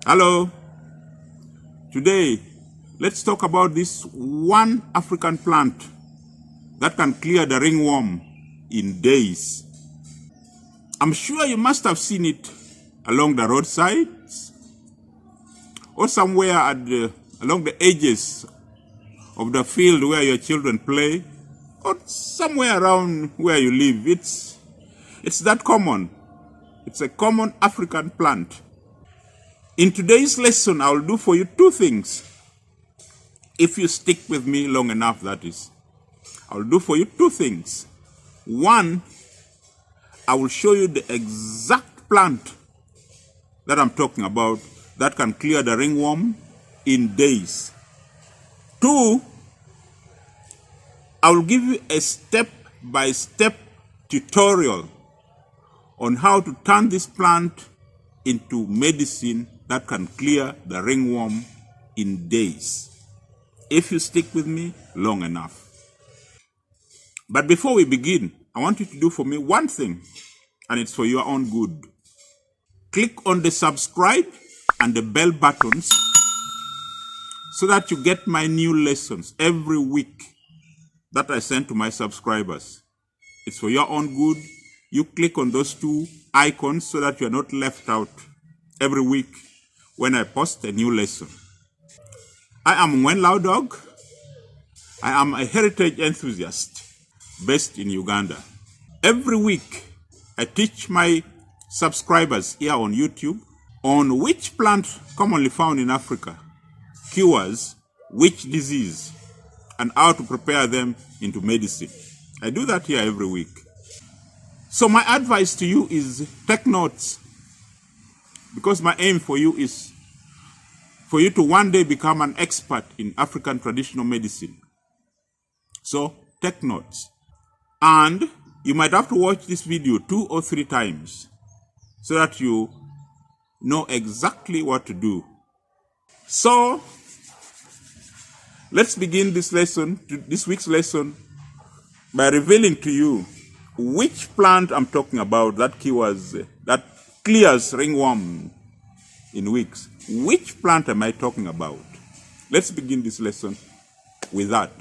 Hello. Today, let's talk about this one African plant that can clear the ringworm in days. I'm sure you must have seen it along the roadsides or somewhere along the edges of the field where your children play, or somewhere around where you live. It's that common. It's a common African plant. In today's lesson, I will do for you two things. If you stick with me long enough, that is. I will do for you two things. One, I will show you the exact plant that I'm talking about that can clear the ringworm in days. Two, I will give you a step-by-step tutorial on how to turn this plant into medicine that can clear the ringworm in days, if you stick with me long enough. But before we begin, I want you to do for me one thing, and it's for your own good. Click on the subscribe and the bell buttons so that you get my new lessons every week that I send to my subscribers. It's for your own good. You click on those two icons so that you're not left out every week when I post a new lesson. I am Ongwen Laodog. I am a heritage enthusiast based in Uganda. Every week, I teach my subscribers here on YouTube on which plant commonly found in Africa cures which disease and how to prepare them into medicine. I do that here every week. So my advice to you is take notes, because my aim for you is for you to one day become an expert in African traditional medicine. So take notes. And you might have to watch this video 2 or 3 times so that you know exactly what to do. So let's begin this week's lesson, by revealing to you which plant I'm talking about that clears ringworm in weeks. Which plant am I talking about? Let's begin this lesson with that.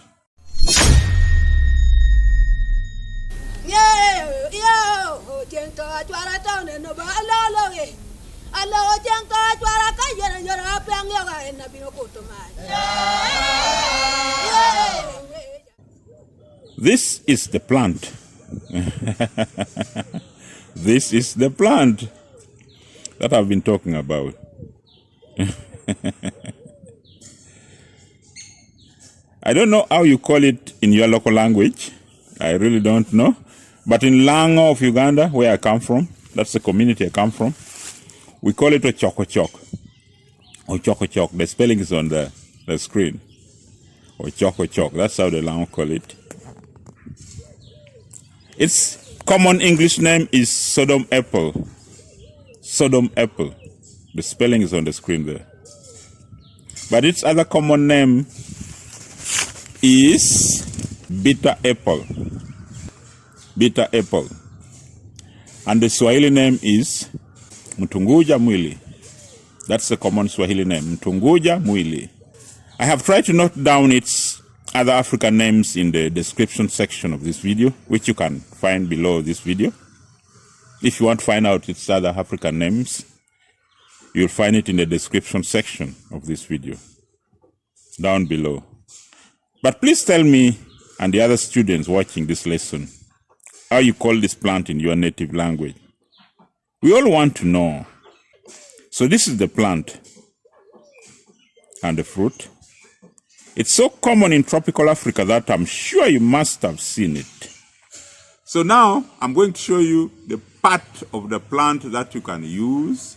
This is the plant. This is the plant that I've been talking about. I don't know how you call it in your local language. I really don't know. But in Lango of Uganda, where I come from, that's the community I come from, we call it Ocok. Ocok. The spelling is on the screen. Ocok. That's how the Lango call it. Its common English name is Sodom Apple. Sodom Apple. The spelling is on the screen there. But its other common name is Bitter Apple. Bitter Apple. And the Swahili name is Mutunguja, Mwili. That's the common Swahili name, Mutunguja, Mwili. I have tried to note down its other African names in the description section of this video, which you can find below this video. If you want to find out its other African names, you'll find it in the description section of this video, down below. But please tell me and the other students watching this lesson how you call this plant in your native language. We all want to know. So this is the plant and the fruit. It's so common in tropical Africa that I'm sure you must have seen it. So now I'm going to show you the part of the plant that you can use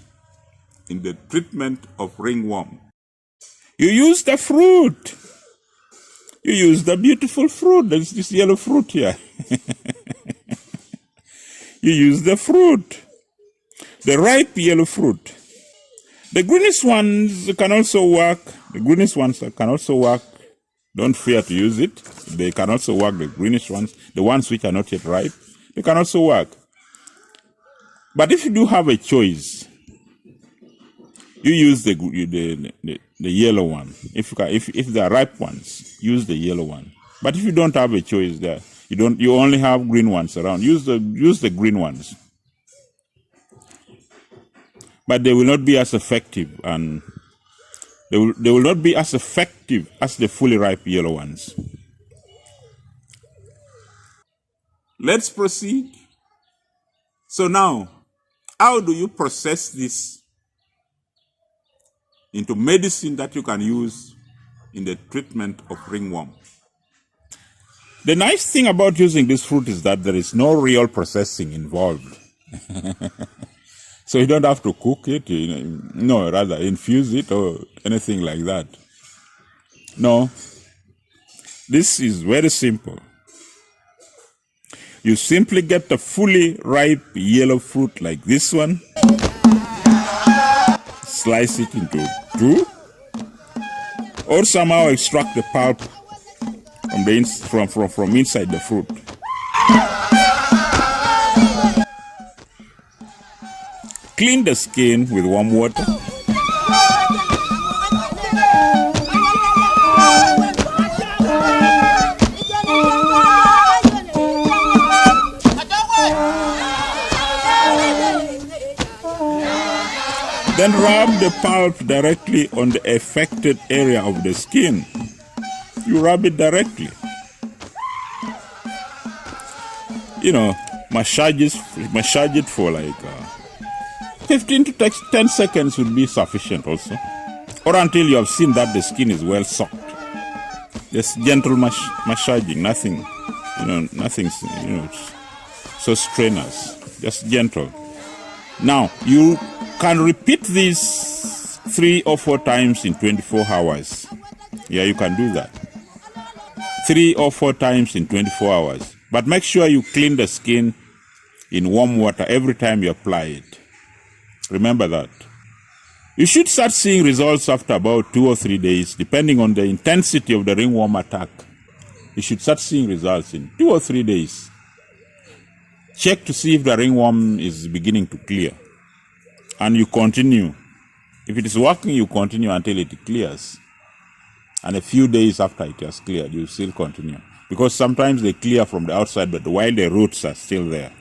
in the treatment of ringworm. You use the fruit. You use the beautiful fruit. There's this yellow fruit here. You use the fruit. The ripe yellow fruit. The greenish ones can also work. Don't fear to use it. They can also work, the greenish ones. The ones which are not yet ripe, they can also work. But if you do have a choice, You use the yellow one. If they are ripe ones, use the yellow one. But if you don't have a choice there, you only have green ones around, use the green ones. But they will not be as effective, and they will not be as effective as the fully ripe yellow ones. Let's proceed. So now, how do you process this into medicine that you can use in the treatment of ringworm? The nice thing about using this fruit is that there is no real processing involved. So you don't have to cook it, rather infuse it or anything like that. No, this is very simple. You simply get a fully ripe yellow fruit like this one, slice it into two, or somehow extract the pulp from inside the fruit. Clean the skin with warm water. Then rub the pulp directly on the affected area of the skin. You rub it directly. Massage it for like 15 to 10 seconds would be sufficient also. Or until you have seen that the skin is well soaked. Just gentle massaging, nothing so strenuous, just gentle. Now, you can repeat this 3 or 4 times in 24 hours. Yeah, you can do that. 3 or 4 times in 24 hours. But make sure you clean the skin in warm water every time you apply it. Remember that. You should start seeing results after about 2 or 3 days, depending on the intensity of the ringworm attack. You should start seeing results in 2 or 3 days. Check to see if the ringworm is beginning to clear. And you continue. If it is working, you continue until it clears. And a few days after it has cleared, you still continue. Because sometimes they clear from the outside, but while the roots are still there.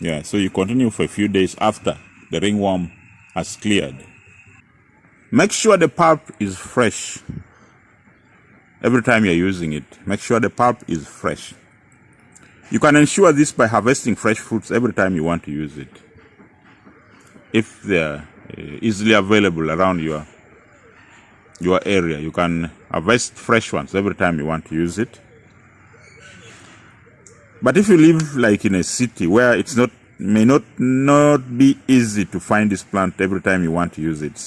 Yeah, so you continue for a few days after the ringworm has cleared. Make sure the pulp is fresh. Every time you're using it, make sure the pulp is fresh. You can ensure this by harvesting fresh fruits every time you want to use it. If they're easily available around your area, you can harvest fresh ones every time you want to use it. But if you live like in a city where it's may not be easy to find this plant every time you want to use it.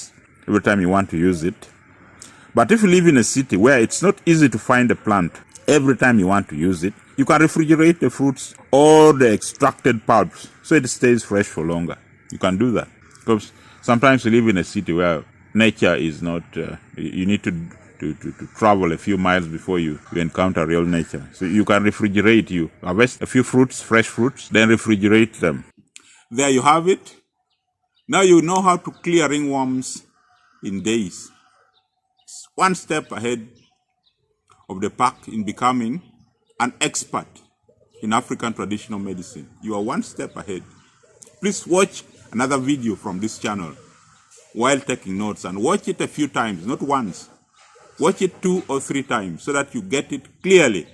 But if you live in a city where it's not easy to find a plant every time you want to use it, you can refrigerate the fruits or the extracted pulps so it stays fresh for longer. You can do that. Because sometimes you live in a city where nature is not, you need to travel a few miles before you encounter real nature. So you can refrigerate, you harvest a few fruits, fresh fruits, then refrigerate them. There you have it. Now you know how to clear ringworms in days. It's one step ahead of the pack in becoming an expert in African traditional medicine. You are one step ahead. Please watch another video from this channel while taking notes, and watch it a few times, not once. Watch it 2 or 3 times so that you get it clearly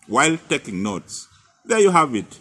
while taking notes. There you have it.